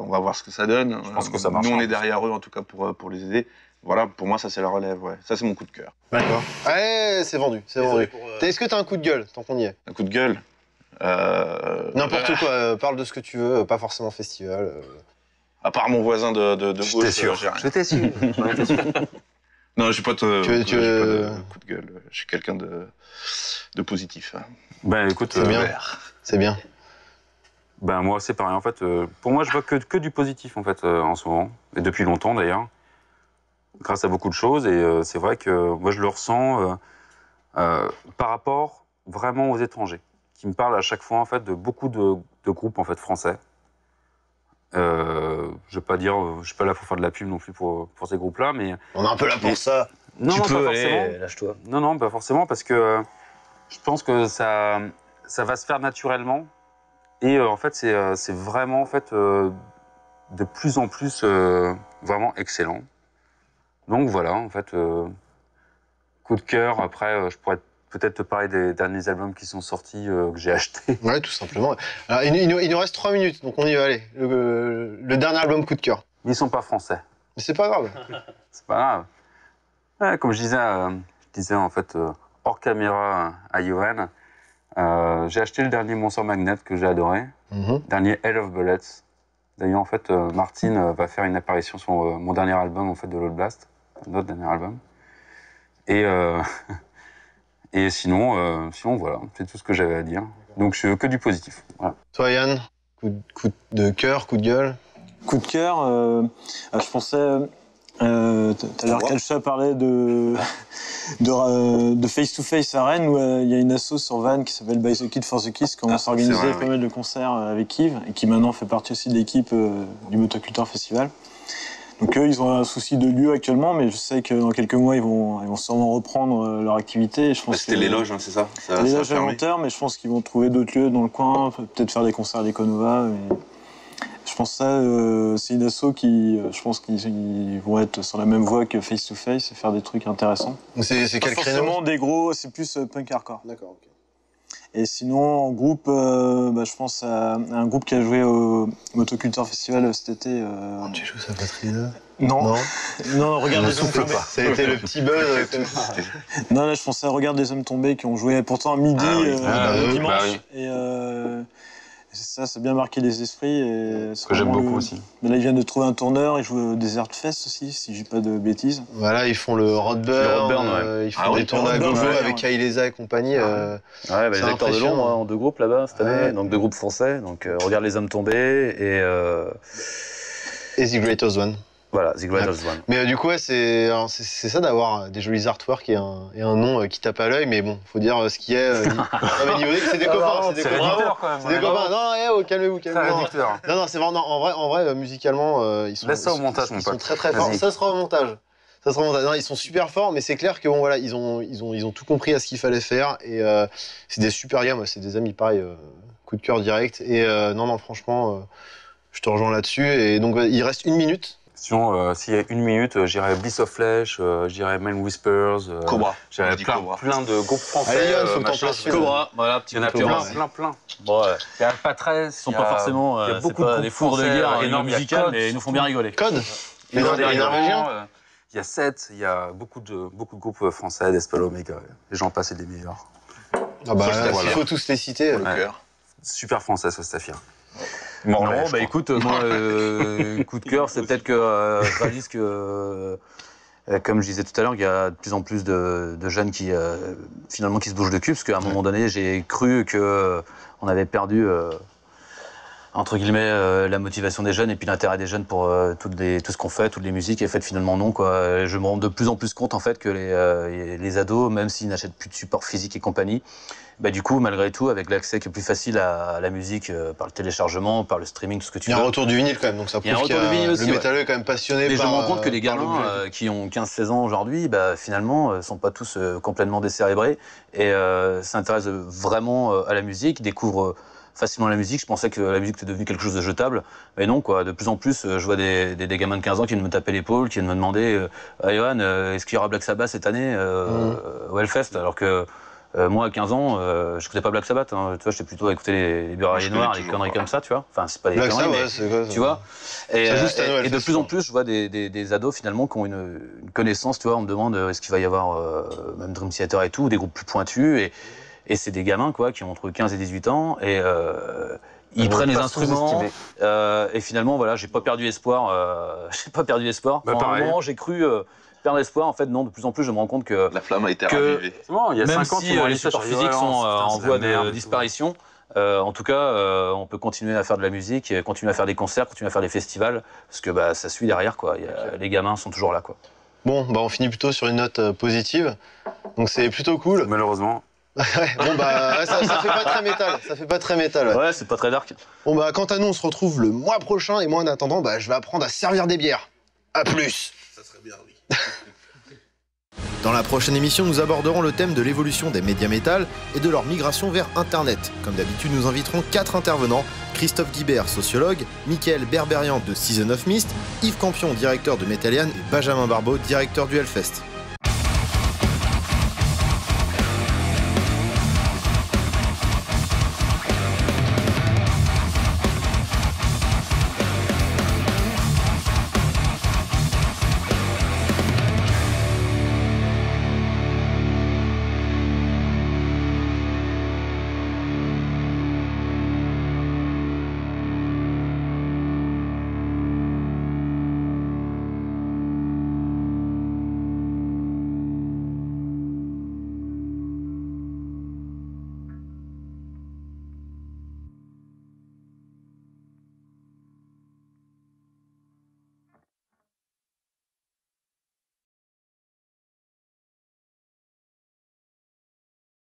Speaker 5: On va voir ce que ça donne.
Speaker 6: Je pense que ça marche.
Speaker 5: Nous, on est derrière eux, en tout cas, pour les aider. Voilà, pour moi, ça c'est la relève, ouais. Ça c'est mon coup de cœur.
Speaker 4: D'accord. Ouais, c'est vendu, c'est vendu. Est-ce que t'as un coup de gueule, tant qu'on y est?
Speaker 5: Un coup de gueule
Speaker 4: N'importe quoi, parle de ce que tu veux, pas forcément festival.
Speaker 5: À part mon voisin de gauche, j'ai rien.
Speaker 6: J'étais sûr.
Speaker 5: Non, j'ai pas de coup de gueule. Je suis quelqu'un de positif.
Speaker 6: Ben écoute,
Speaker 4: c'est bien.
Speaker 6: Ben moi c'est pareil en fait. Pour moi je vois que du positif en fait en ce moment, et depuis longtemps d'ailleurs. Grâce à beaucoup de choses, et c'est vrai que moi je le ressens par rapport vraiment aux étrangers, qui me parlent à chaque fois en fait de beaucoup de groupes en fait français. Je vais pas dire, je suis pas là pour faire de la pub non plus pour ces groupes-là, mais
Speaker 4: on est un peu là pour ça.
Speaker 6: Non,
Speaker 2: tu peux,
Speaker 6: pas forcément.
Speaker 2: allez, lâche-toi.
Speaker 6: Non, pas forcément, parce que je pense que ça va se faire naturellement, et en fait c'est vraiment en fait de plus en plus vraiment excellent. Donc voilà, en fait, coup de cœur. Après, je pourrais peut-être te parler des derniers albums qui sont sortis, que j'ai achetés.
Speaker 4: Ouais, tout simplement. Alors, il nous reste 3 minutes, donc on y va aller. Le dernier album coup de cœur.
Speaker 6: Ils sont pas français.
Speaker 4: Mais c'est pas grave.
Speaker 6: C'est pas grave. Ouais, comme je disais en fait, hors caméra à Johan, j'ai acheté le dernier Monster Magnet que j'ai adoré. Dernier Hell of Bullets. D'ailleurs, en fait, Martin va faire une apparition sur mon dernier album en fait, de Load Blast. Notre dernier album. Et sinon, voilà, c'est tout ce que j'avais à dire. Donc, je que du positif. Voilà.
Speaker 4: Toi, Yann, coup de cœur, coup de gueule?
Speaker 3: Coup de cœur, je pensais... tout à l'heure, Kalcha parlait de Face to Face à Rennes, où il y a une asso sur Vannes qui s'appelle By the Kid for the Kiss, qui commence à organiser pas mal de concerts avec Yves, et qui maintenant fait partie aussi de l'équipe du Motoculteur Festival. Donc eux, ils ont un souci de lieu actuellement, mais je sais que dans quelques mois, ils vont sûrement reprendre leur activité.
Speaker 5: C'était les loges, hein, c'est ça?
Speaker 3: Les loges à long terme, mais je pense qu'ils vont trouver d'autres lieux dans le coin, peut-être faire des concerts à l'Econova. Je pense ça, c'est une asso qui, je pense qu'ils vont être sur la même voie que Face to Face et faire des trucs intéressants.
Speaker 4: C'est quel créneau?
Speaker 3: Forcément des gros, c'est plus punk hardcore.
Speaker 1: D'accord, ok.
Speaker 3: Et sinon, en groupe, je pense à un groupe qui a joué au Motoculture Festival cet été.
Speaker 4: Tu joues sa batterie là?
Speaker 3: Non. Non, regarde les hommes tombés.
Speaker 4: Ça a été le petit buzz.
Speaker 3: Non, là, je pensais à Regarde les hommes tombés qui ont joué pourtant à midi, dimanche.
Speaker 6: Bah oui.
Speaker 3: Et ça a bien marqué les esprits. Et
Speaker 6: que j'aime beaucoup aussi.
Speaker 3: Mais là, ils viennent de trouver un tourneur, ils jouent au Desert Fest aussi, si je dis pas de bêtises.
Speaker 4: Voilà, ils font le Rodburn, ils font des tournois à gogo avec Kaileza et compagnie.
Speaker 2: Les acteurs de Londres en 2 groupes là-bas cette année, donc 2 groupes français. Donc Regarde les hommes tombés
Speaker 4: et The Greatest One.
Speaker 2: Voilà, The Greatest One.
Speaker 4: Mais du coup, c'est ça d'avoir des jolis artworks et un nom qui tape à l'œil, mais bon, faut dire ce qui est. C'est des copains, c'est des copains. C'est des copains. Non, calmez-vous, Non, c'est vraiment. En vrai, musicalement, ils sont.
Speaker 6: Laisse ça au montage, mon pote.
Speaker 4: Ils sont très forts. Ça sera au montage. Non, ils sont super forts, mais c'est clair que bon, voilà, ils ont tout compris à ce qu'il fallait faire et c'est des super gars. Moi, c'est des amis pareil, coup de cœur direct. Et non, franchement, je te rejoins là-dessus. Et donc, il reste 1 minute.
Speaker 6: S'il y a 1 minute, j'irais Bliss of Flesh, j'irais Man Whispers,
Speaker 5: Cobra.
Speaker 6: J'irais plein de groupes français.
Speaker 4: Allez, Yann, faut que t'en places une.
Speaker 2: Cobra, voilà,
Speaker 6: Il y en a plein.
Speaker 2: Bon,
Speaker 6: Il y a pas 13.
Speaker 2: Ils sont pas forcément
Speaker 6: il y a beaucoup de
Speaker 2: des fours de guerre
Speaker 6: énormes
Speaker 2: musicales, mais ils nous font bien rigoler.
Speaker 4: Code.
Speaker 6: Les Norvégiens. Il y a 7, il y a beaucoup de groupes français, Despel Omega, les gens passent et des meilleurs.
Speaker 4: Ah bah, il faut tous les citer.
Speaker 5: Le cœur.
Speaker 6: Super français, ça se t'affirme.
Speaker 2: Non, bah écoute, moi, coup de cœur, c'est peut-être que je réalise que, comme je disais tout à l'heure, il y a de plus en plus de jeunes qui, finalement, qui se bougent de cul, parce qu'à un moment donné, j'ai cru qu'on avait perdu, entre guillemets, la motivation des jeunes et puis l'intérêt des jeunes pour tout ce qu'on fait, toutes les musiques, et en fait, finalement, non, quoi. Je me rends de plus en plus compte, en fait, que les ados, même s'ils n'achètent plus de support physique et compagnie, bah, du coup, malgré tout, avec l'accès qui est plus facile à la musique, par le téléchargement, par le streaming, tout ce que tu veux.
Speaker 4: Il y a un retour du vinyle quand même, donc ça prouve que le métalleux est quand même passionné
Speaker 2: mais
Speaker 4: par.
Speaker 2: je me rends compte que les gamins qui ont 15-16 ans aujourd'hui, bah, finalement, sont pas tous complètement décérébrés et s'intéressent vraiment à la musique, découvrent facilement la musique. Je pensais que la musique était devenue quelque chose de jetable, mais non, quoi. De plus en plus, je vois des gamins de 15 ans qui viennent me taper l'épaule, qui viennent me demander Johan, est-ce qu'il y aura Black Sabbath cette année au Hellfest, alors que moi, à 15 ans, je n'écoutais pas Black Sabbath. Hein. Tu vois, j'étais plutôt à écouter les Burariés Noirs, les conneries comme ça, tu vois. Enfin, c'est pas des conneries, mais tu vois. Et de plus en plus, je vois des ados, finalement, qui ont une connaissance, tu vois. On me demande, est-ce qu'il va y avoir même Dream Theater et tout, des groupes plus pointus. Et c'est des gamins, quoi, qui ont entre 15 et 18 ans. Et ils prennent les instruments. Et finalement, voilà, j'ai pas perdu espoir. J'ai pas perdu espoir.
Speaker 6: Bah,
Speaker 2: à un moment, j'ai cru... perdre espoir, en fait, non, de plus en plus, je me rends compte que...
Speaker 5: La flamme a été ravivée.
Speaker 6: Il y a
Speaker 2: même
Speaker 6: 5 ans,
Speaker 2: si les supports physiques sont en voie de disparition, en tout cas, on peut continuer à faire de la musique, continuer à faire des concerts, continuer à faire des festivals, parce que bah, ça suit derrière, quoi. Les gamins sont toujours là, quoi.
Speaker 4: Bon, bah, on finit plutôt sur une note positive, donc c'est plutôt cool.
Speaker 6: Malheureusement.
Speaker 4: Bon bah ça fait pas très métal,
Speaker 2: Ouais, c'est pas très dark.
Speaker 4: Bon bah quant à nous on se retrouve le mois prochain et moi en attendant bah je vais apprendre à servir des bières. À plus.
Speaker 7: Ça serait bien, oui.
Speaker 1: Dans la prochaine émission, nous aborderons le thème de l'évolution des médias métal et de leur migration vers Internet. Comme d'habitude, nous inviterons 4 intervenants: Christophe Guibert, sociologue, Michael Berberian de Season of Mist, Yves Campion, directeur de Metallian et Benjamin Barbeau, directeur du Hellfest.